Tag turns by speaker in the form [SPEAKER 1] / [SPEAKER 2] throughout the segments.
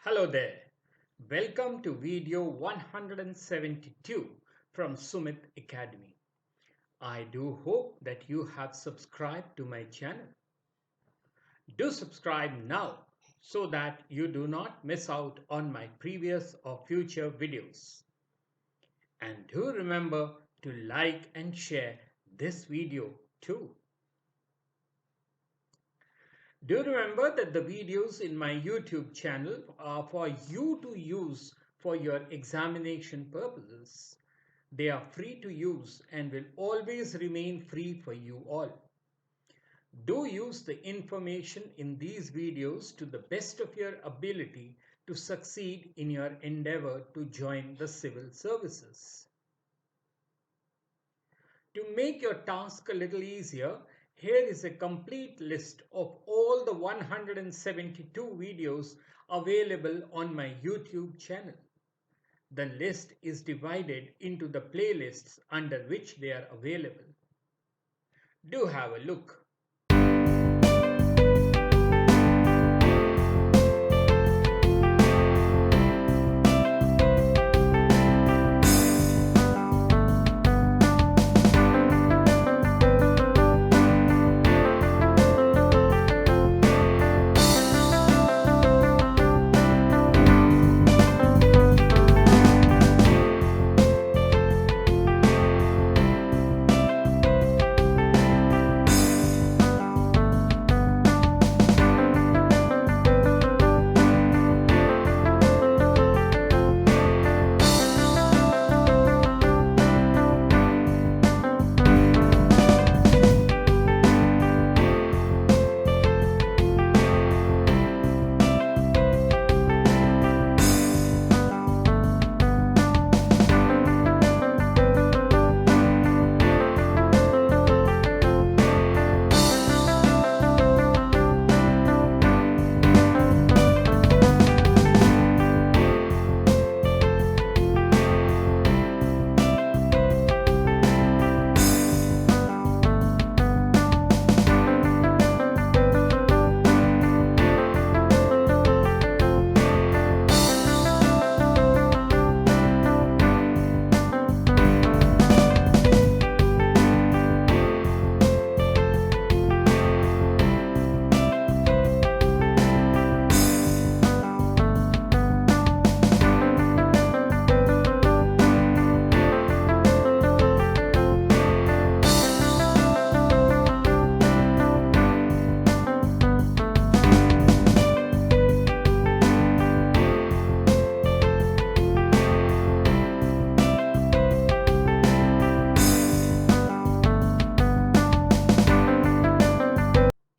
[SPEAKER 1] Hello there. Welcome to video 172 from Sumit Academy. I do hope that you have subscribed to my channel. Do subscribe now so that you do not miss out on my previous or future videos. And do remember to like and share this video too. Do remember that the videos in my YouTube channel are for you to use for your examination purposes. They are free to use and will always remain free for you all. Do use the information in these videos to the best of your ability to succeed in your endeavor to join the civil services. To make your task a little easier, here is a complete list of all the 172 videos available on my YouTube channel. The list is divided into the playlists under which they are available. Do have a look.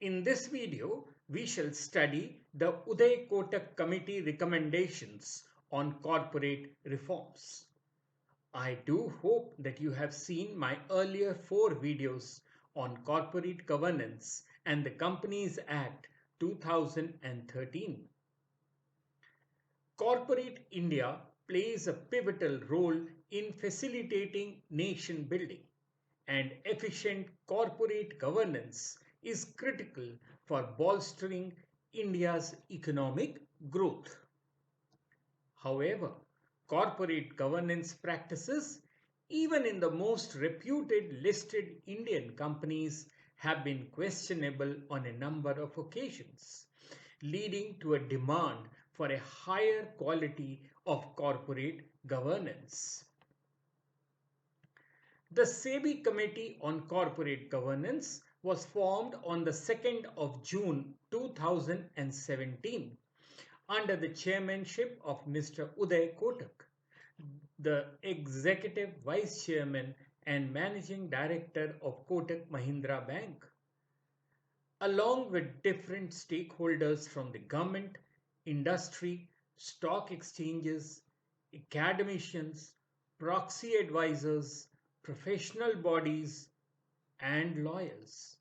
[SPEAKER 1] In this video, we shall study the Uday Kotak Committee Recommendations on corporate reforms. I do hope that you have seen my earlier 4 videos on corporate governance and the Companies Act 2013. Corporate India plays a pivotal role in facilitating nation building, and efficient corporate governance is critical for bolstering India's economic growth. However, corporate governance practices, even in the most reputed listed Indian companies, have been questionable on a number of occasions, leading to a demand for a higher quality of corporate governance. The SEBI Committee on Corporate Governance was formed on the 2nd of June 2017 under the chairmanship of Mr. Uday Kotak, the Executive Vice Chairman and Managing Director of Kotak Mahindra Bank, along with different stakeholders from the government, industry, stock exchanges, academicians, proxy advisors, professional bodies, and lawyers.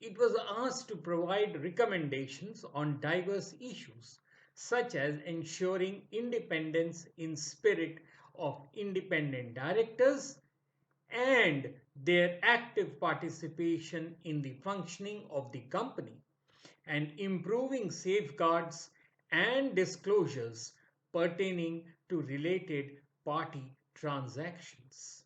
[SPEAKER 1] It was asked to provide recommendations on diverse issues such as ensuring independence in spirit of independent directors and their active participation in the functioning of the company, and improving safeguards and disclosures pertaining to related party transactions.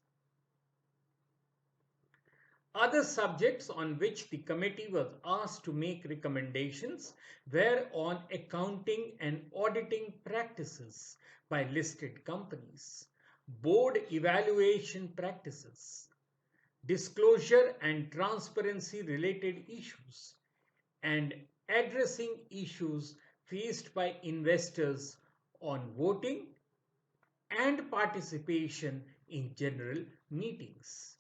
[SPEAKER 1] Other subjects on which the committee was asked to make recommendations were on accounting and auditing practices by listed companies, board evaluation practices, disclosure and transparency related issues, and addressing issues faced by investors on voting and participation in general meetings.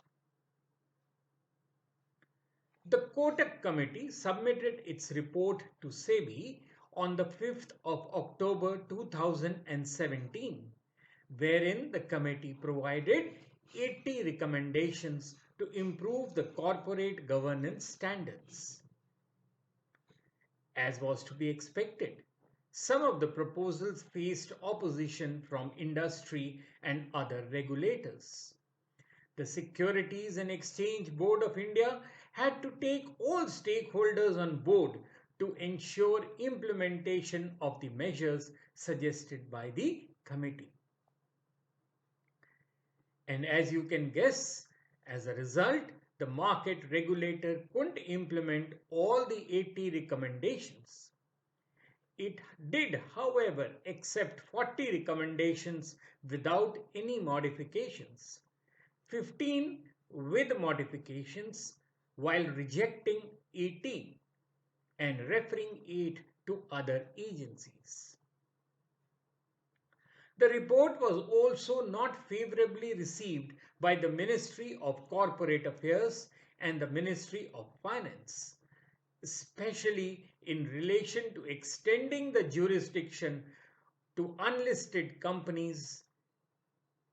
[SPEAKER 1] The Kotak Committee submitted its report to SEBI on the 5th of October 2017, wherein the committee provided 80 recommendations to improve the corporate governance standards. As was to be expected, some of the proposals faced opposition from industry and other regulators. The Securities and Exchange Board of India had to take all stakeholders on board to ensure implementation of the measures suggested by the committee. And as you can guess, as a result, the market regulator couldn't implement all the 80 recommendations. It did, however, accept 40 recommendations without any modifications, 15 with modifications, while rejecting 18 and referring it to other agencies. The report was also not favorably received by the Ministry of Corporate Affairs and the Ministry of Finance, especially in relation to extending the jurisdiction to unlisted companies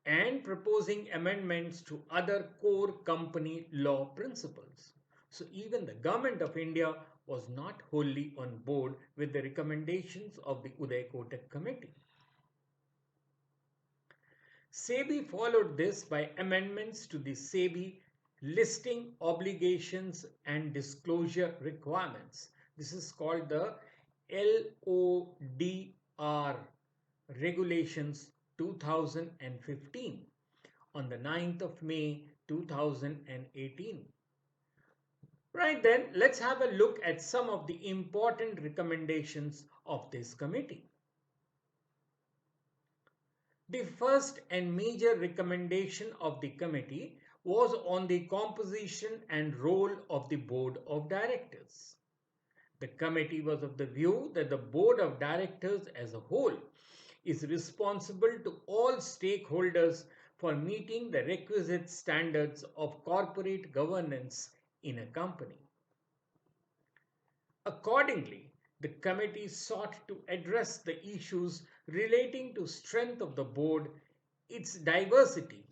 [SPEAKER 1] and proposing amendments to other core company law principles. So even the Government of India was not wholly on board with the recommendations of the Uday Kotak Committee. SEBI followed this by amendments to the SEBI listing obligations and disclosure requirements. This is called the LODR Regulations 2015 on the 9th of May 2018. Right then, let's have a look at some of the important recommendations of this committee. The first and major recommendation of the committee was on the composition and role of the board of directors. The committee was of the view that the board of directors as a whole is responsible to all stakeholders for meeting the requisite standards of corporate governance in a company. Accordingly, the committee sought to address the issues relating to strength of the board, its diversity,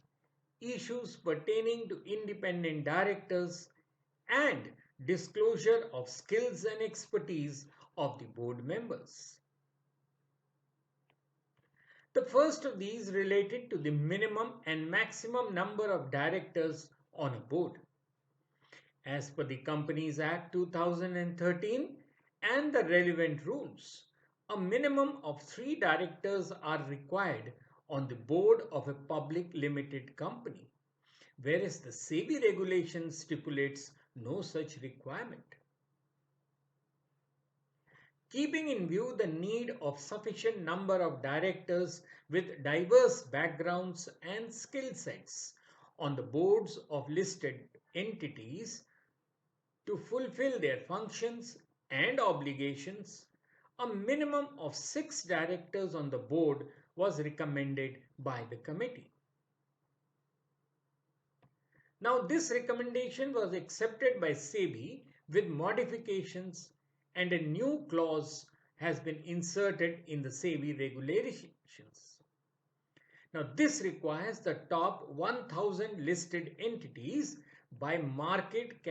[SPEAKER 1] issues pertaining to independent directors, and disclosure of skills and expertise of the board members. The first of these related to the minimum and maximum number of directors on a board. As per the Companies Act 2013 and the relevant rules, a minimum of 3 directors are required on the board of a public limited company, whereas the SEBI regulation stipulates no such requirement. Keeping in view the need of sufficient number of directors with diverse backgrounds and skill sets on the boards of listed entities to fulfill their functions and obligations, a minimum of 6 directors on the board was recommended by the committee. Now, this recommendation was accepted by SEBI with modifications, and a new clause has been inserted in the SEBI regulations. Now, this requires the top 1000 listed entities by market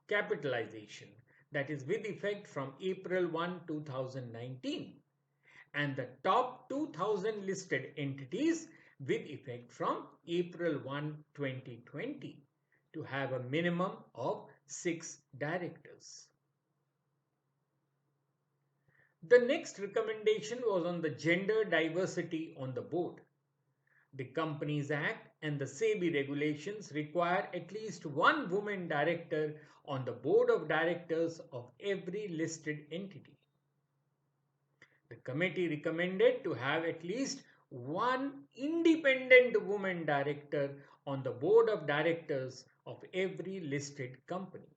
[SPEAKER 1] capitalization, that is with effect from April 1, 2019, and the top 2000 listed entities with effect from April 1, 2020, to have a minimum of 6 directors. The next recommendation was on the gender diversity on the board. The Companies Act and the SEBI regulations require at least one woman director on the board of directors of every listed entity. The committee recommended to have at least one independent woman director on the board of directors of every listed company.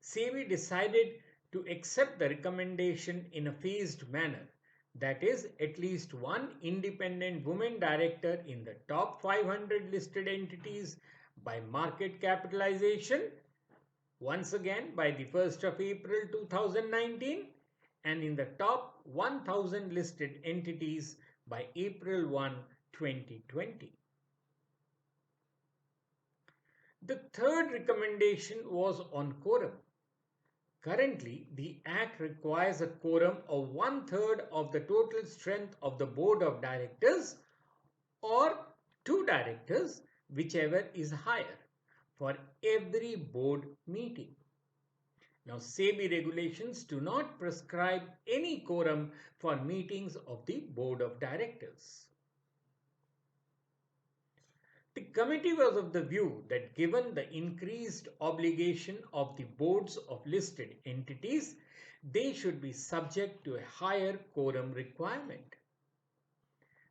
[SPEAKER 1] SEBI decided to accept the recommendation in a phased manner. That is, at least one independent woman director in the top 500 listed entities by market capitalization, once again by the 1st of April 2019, and in the top 1000 listed entities by April 1, 2020. The third recommendation was on quorum. Currently, the Act requires a quorum of one-third of the total strength of the board of directors or two directors, whichever is higher, for every board meeting. Now, SEBI regulations do not prescribe any quorum for meetings of the board of directors. The committee was of the view that given the increased obligation of the boards of listed entities, they should be subject to a higher quorum requirement.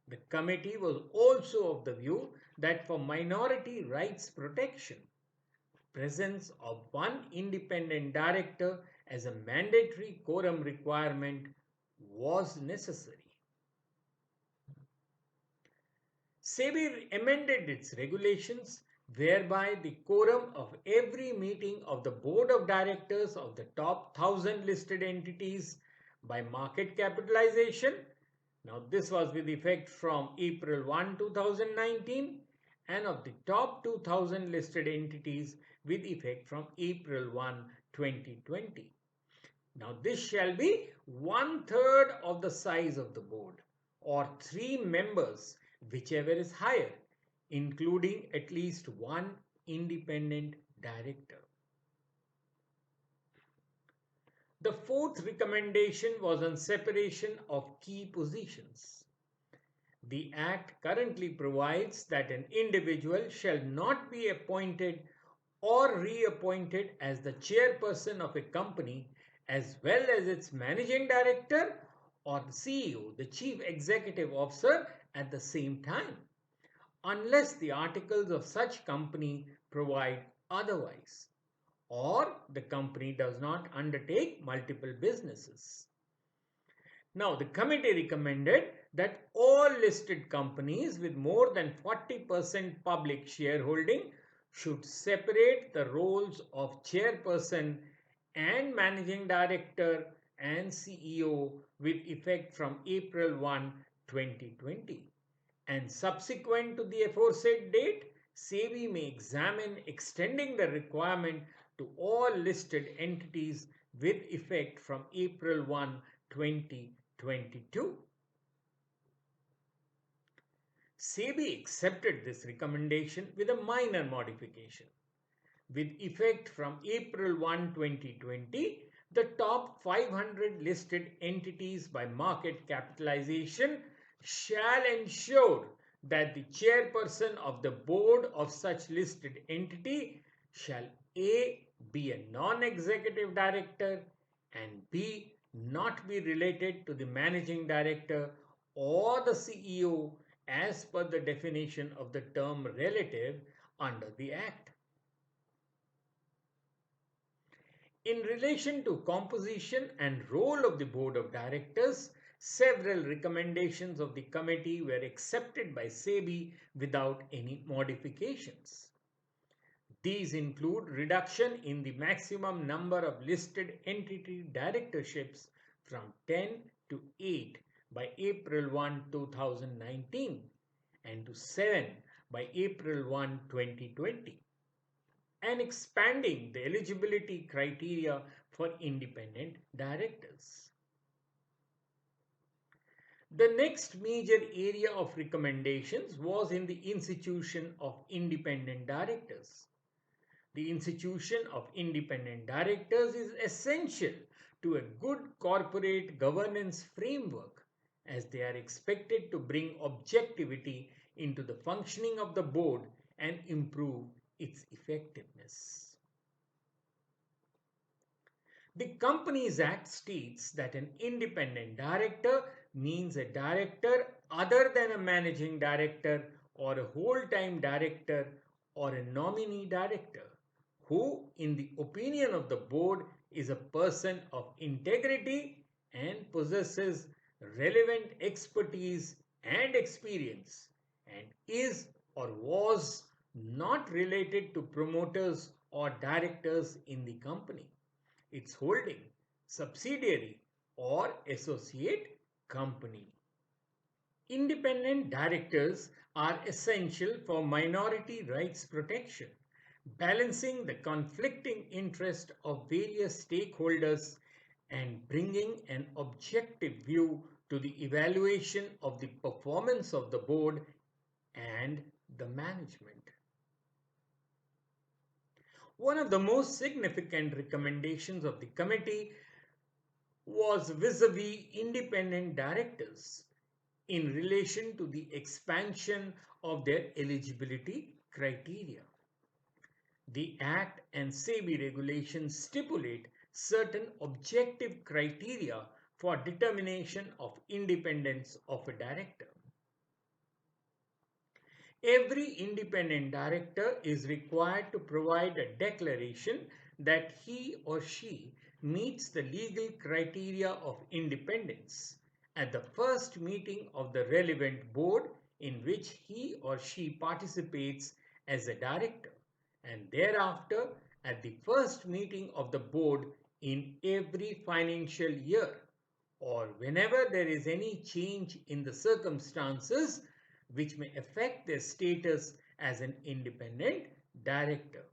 [SPEAKER 1] The committee was also of the view that for minority rights protection, presence of one independent director as a mandatory quorum requirement was necessary. SEBI amended its regulations whereby the quorum of every meeting of the board of directors of the top 1000 listed entities by market capitalization. Now this was with effect from April 1, 2019 and of the top 2000 listed entities with effect from April 1, 2020. Now this shall be one-third of the size of the board or 3 members, whichever is higher, including at least one independent director. The fourth recommendation was on separation of key positions. The Act currently provides that an individual shall not be appointed or reappointed as the chairperson of a company as well as its managing director or the CEO, the chief executive officer, at the same time, unless the articles of such company provide otherwise, or the company does not undertake multiple businesses. Now, the committee recommended that all listed companies with more than 40% public shareholding should separate the roles of chairperson and managing director and CEO with effect from April 1, 2020. And subsequent to the aforesaid date, SEBI may examine extending the requirement to all listed entities with effect from April 1, 2022. SEBI accepted this recommendation with a minor modification. With effect from April 1, 2020, the top 500 listed entities by market capitalization shall ensure that the chairperson of the board of such listed entity shall A. be a non-executive director and B. not be related to the managing director or the CEO as per the definition of the term relative under the Act. In relation to composition and role of the board of directors, several recommendations of the committee were accepted by SEBI without any modifications. These include reduction in the maximum number of listed entity directorships from 10 to 8 by April 1, 2019 and to 7 by April 1, 2020. And expanding the eligibility criteria for independent directors. The next major area of recommendations was in the institution of independent directors. The institution of independent directors is essential to a good corporate governance framework, as they are expected to bring objectivity into the functioning of the board and improve its effectiveness. The Companies Act states that an independent director means a director other than a managing director or a whole-time director or a nominee director, who, in the opinion of the board, is a person of integrity and possesses relevant expertise and experience and is or was not related to promoters or directors in the company, its holding, subsidiary, or associate company. Independent directors are essential for minority rights protection, balancing the conflicting interest of various stakeholders and bringing an objective view to the evaluation of the performance of the board and the management. One of the most significant recommendations of the committee was vis-a-vis independent directors in relation to the expansion of their eligibility criteria. The Act and SEBI regulations stipulate certain objective criteria for determination of independence of a director. Every independent director is required to provide a declaration that he or she meets the legal criteria of independence at the first meeting of the relevant board in which he or she participates as a director, and thereafter at the first meeting of the board in every financial year, or whenever there is any change in the circumstances which may affect their status as an independent director.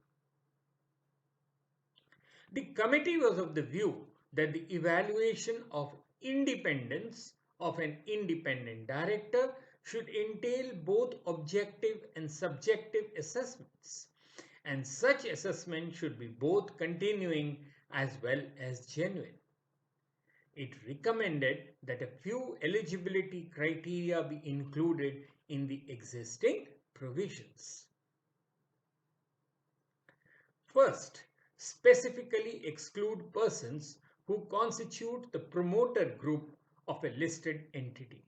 [SPEAKER 1] The committee was of the view that the evaluation of independence of an independent director should entail both objective and subjective assessments, and such assessment should be both continuing as well as genuine. It recommended that a few eligibility criteria be included in the existing provisions. First, specifically exclude persons who constitute the promoter group of a listed entity.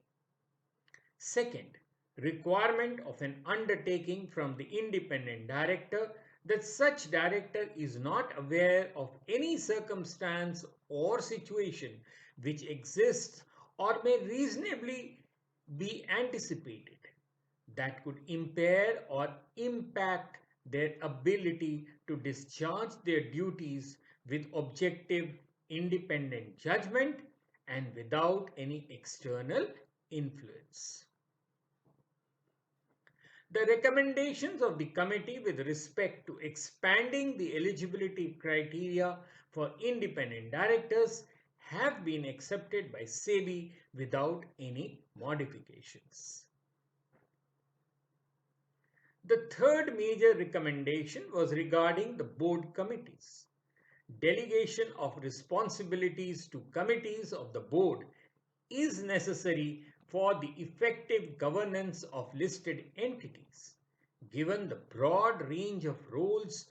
[SPEAKER 1] Second, requirement of an undertaking from the independent director that such director is not aware of any circumstance or situation which exists or may reasonably be anticipated that could impair or impact their ability to discharge their duties with objective, independent judgment and without any external influence. The recommendations of the committee with respect to expanding the eligibility criteria for independent directors have been accepted by SEBI without any modifications. The third major recommendation was regarding the board committees. Delegation of responsibilities to committees of the board is necessary for the effective governance of listed entities, given the broad range of roles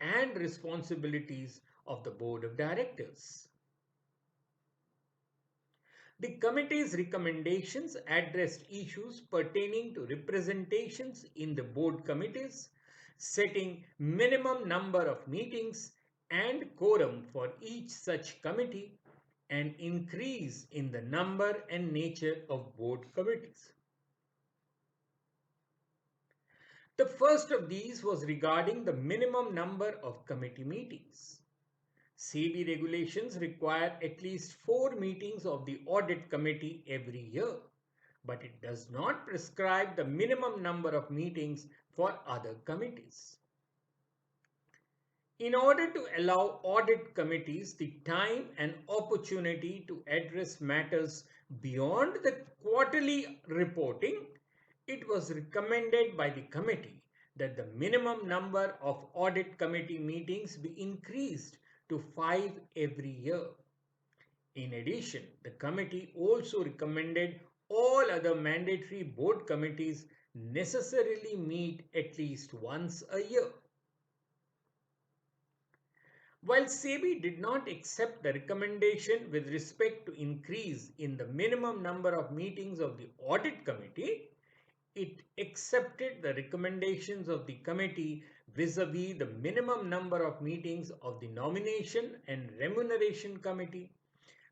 [SPEAKER 1] and responsibilities of the board of directors. The committee's recommendations addressed issues pertaining to representations in the board committees, setting minimum number of meetings and quorum for each such committee, and increase in the number and nature of board committees. The first of these was regarding the minimum number of committee meetings. SEBI regulations require at least 4 meetings of the audit committee every year, but it does not prescribe the minimum number of meetings for other committees. In order to allow audit committees the time and opportunity to address matters beyond the quarterly reporting, it was recommended by the committee that the minimum number of audit committee meetings be increased to 5 every year. In addition, the committee also recommended all other mandatory board committees necessarily meet at least once a year. While SEBI did not accept the recommendation with respect to increase in the minimum number of meetings of the audit committee, it accepted the recommendations of the committee vis-a-vis the minimum number of meetings of the nomination and remuneration committee,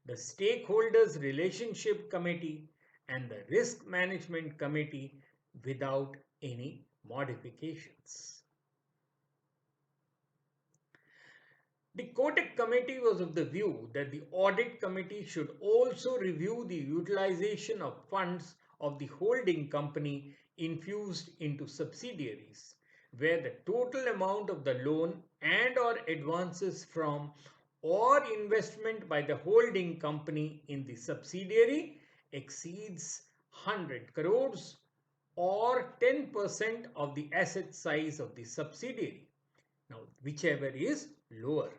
[SPEAKER 1] the stakeholders relationship committee, and the risk management committee without any modifications. The Kotak Committee was of the view that the Audit Committee should also review the utilization of funds of the holding company infused into subsidiaries, where the total amount of the loan and or advances from or investment by the holding company in the subsidiary exceeds 100 crores or 10% of the asset size of the subsidiary. Now, whichever is lower.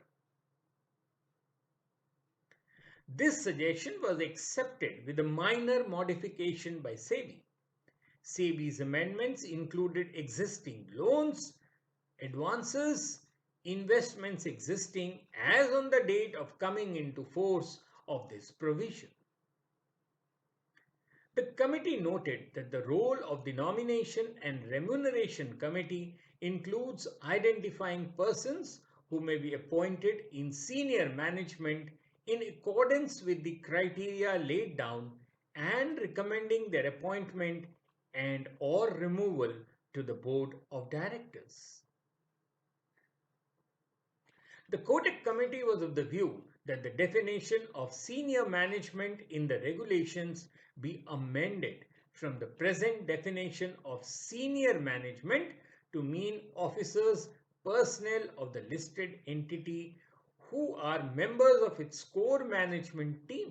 [SPEAKER 1] This suggestion was accepted with a minor modification by SEBI. SEBI's amendments included existing loans, advances, investments existing as on the date of coming into force of this provision. The committee noted that the role of the Nomination and Remuneration Committee includes identifying persons who may be appointed in senior management in accordance with the criteria laid down and recommending their appointment and or removal to the board of directors. The Kotak Committee was of the view that the definition of senior management in the regulations be amended from the present definition of senior management to mean officers, personnel of the listed entity who are members of its core management team,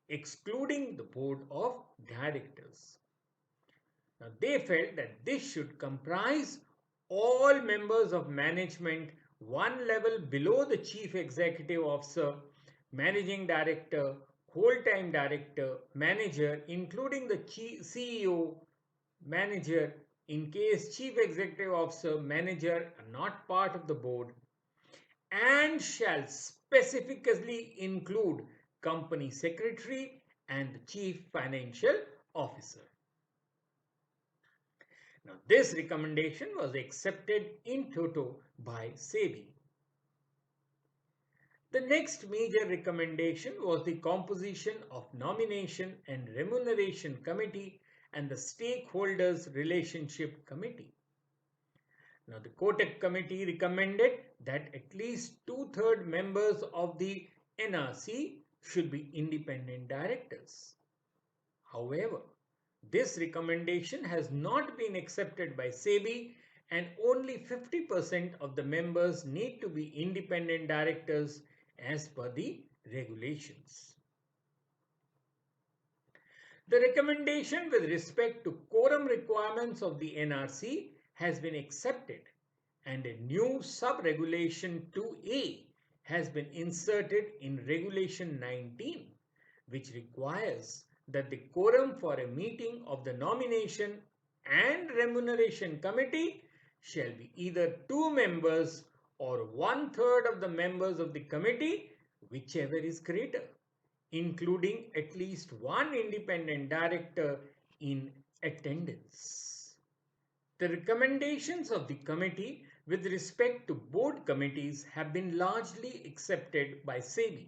[SPEAKER 1] excluding the board of directors. Now, they felt that this should comprise all members of management one level below the chief executive officer, managing director, whole-time director, manager, including the CEO, manager, in case chief executive officer, manager are not part of the board, and shall specifically include company secretary and the chief financial officer. Now, this recommendation was accepted in toto by SEBI. The next major recommendation was the composition of Nomination and Remuneration Committee and the Stakeholders Relationship Committee. Now, the Kotak Committee recommended that at least two-thirds members of the NRC should be independent directors. However, this recommendation has not been accepted by SEBI and only 50% of the members need to be independent directors as per the regulations. The recommendation with respect to quorum requirements of the NRC has been accepted and a new sub-regulation 2A has been inserted in Regulation 19, which requires that the quorum for a meeting of the Nomination and Remuneration Committee shall be either 2 members or 1/3 of the members of the committee, whichever is greater, including at least one independent director in attendance. The recommendations of the committee with respect to board committees have been largely accepted by SEBI.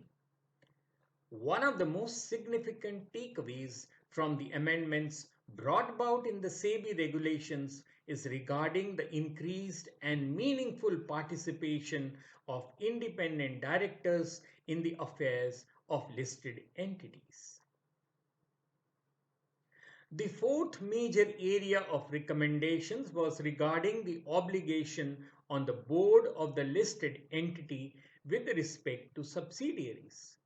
[SPEAKER 1] One of the most significant takeaways from the amendments brought about in the SEBI regulations is regarding the increased and meaningful participation of independent directors in the affairs of listed entities. The fourth major area of recommendations was regarding the obligation on the board of the listed entity with respect to subsidiaries.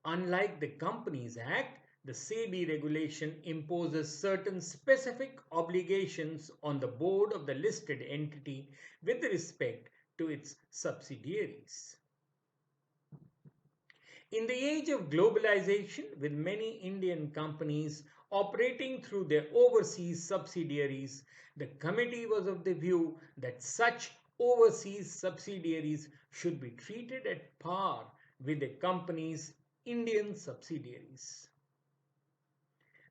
[SPEAKER 1] Unlike the Companies Act, the SEBI regulation imposes certain specific obligations on the board of the listed entity with respect to its subsidiaries. In the age of globalization, with many Indian companies operating through their overseas subsidiaries, the committee was of the view that such overseas subsidiaries should be treated at par with the company's Indian subsidiaries.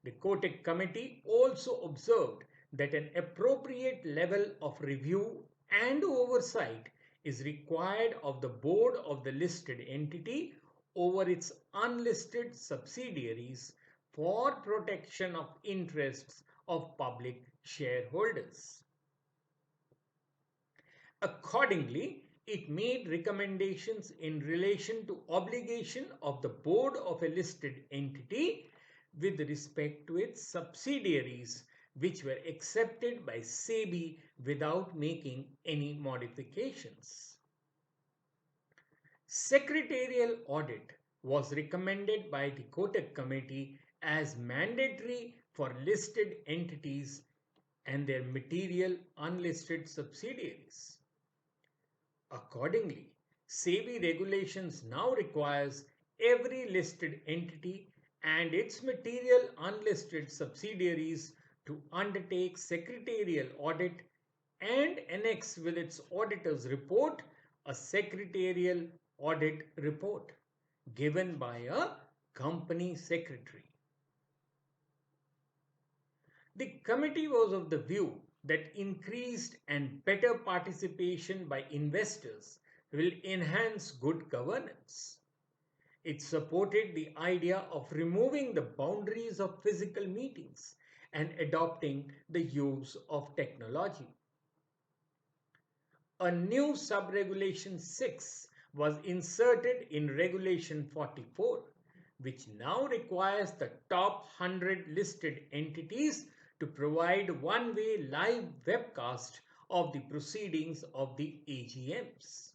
[SPEAKER 1] The Kotak Committee also observed that an appropriate level of review and oversight is required of the board of the listed entity over its unlisted subsidiaries for protection of interests of public shareholders. Accordingly, it made recommendations in relation to obligation of the board of a listed entity with respect to its subsidiaries, which were accepted by SEBI without making any modifications. Secretarial audit was recommended by the Kotak Committee as mandatory for listed entities and their material unlisted subsidiaries. Accordingly, SEBI regulations now requires every listed entity and its material unlisted subsidiaries to undertake secretarial audit and annex with its auditor's report a secretarial audit report given by a company secretary. The committee was of the view that increased and better participation by investors will enhance good governance. It supported the idea of removing the boundaries of physical meetings and adopting the use of technology. A new sub-regulation 6 was inserted in Regulation 44, which now requires the top 100 listed entities to provide one-way live webcast of the proceedings of the AGMs.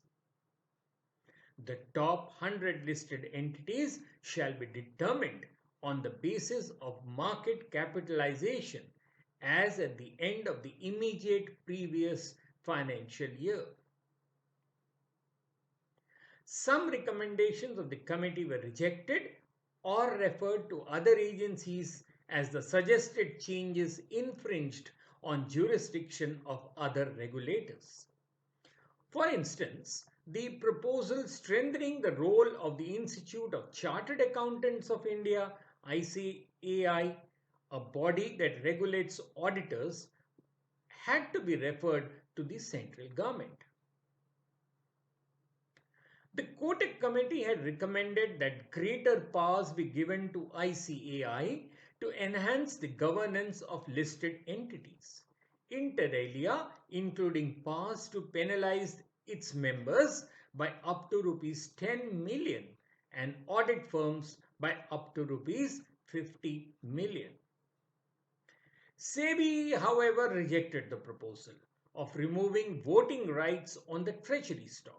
[SPEAKER 1] The top 100 listed entities shall be determined on the basis of market capitalization as at the end of the immediate previous financial year. Some recommendations of the committee were rejected or referred to other agencies as the suggested changes infringed on jurisdiction of other regulators. For instance, the proposal strengthening the role of the Institute of Chartered Accountants of India, ICAI, a body that regulates auditors, had to be referred to the central government. The Kotak Committee had recommended that greater powers be given to ICAI to enhance the governance of listed entities, inter alia including powers to penalize its members by up to rupees 10 million and audit firms by up to rupees 50 million. SEBI, however, rejected the proposal of removing voting rights on the treasury stock.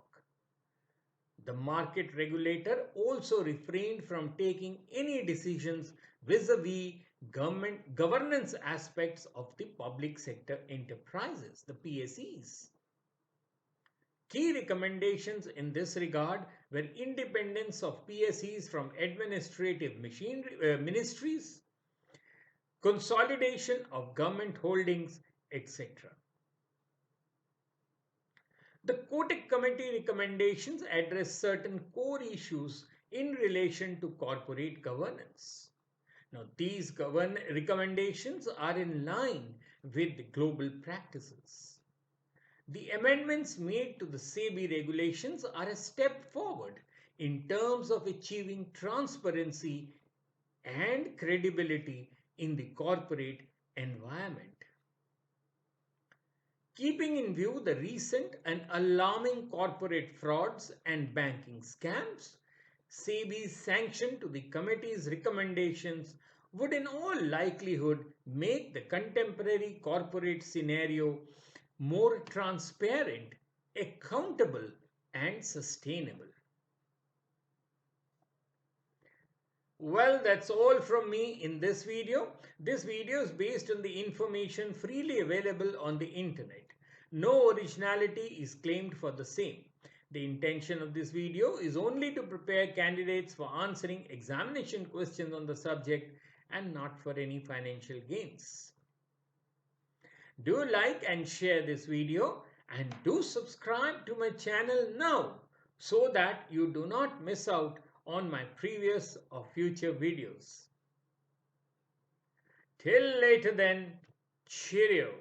[SPEAKER 1] The market regulator also refrained from taking any decisions vis-a-vis governance aspects of the public sector enterprises, the PSEs. Key recommendations in this regard were independence of PSEs from administrative ministries, consolidation of government holdings, etc. The Kotak Committee recommendations address certain core issues in relation to corporate governance. Now, these recommendations are in line with the global practices. The amendments made to the SEBI regulations are a step forward in terms of achieving transparency and credibility in the corporate environment. Keeping in view the recent and alarming corporate frauds and banking scams, SEBI's sanction to the committee's recommendations would in all likelihood make the contemporary corporate scenario more transparent, accountable, and sustainable. Well, that's all from me in this video. This video is based on the information freely available on the internet. No originality is claimed for the same. The intention of this video is only to prepare candidates for answering examination questions on the subject and not for any financial gains. Do like and share this video and do subscribe to my channel now so that you do not miss out on my previous or future videos. Till later then, cheerio.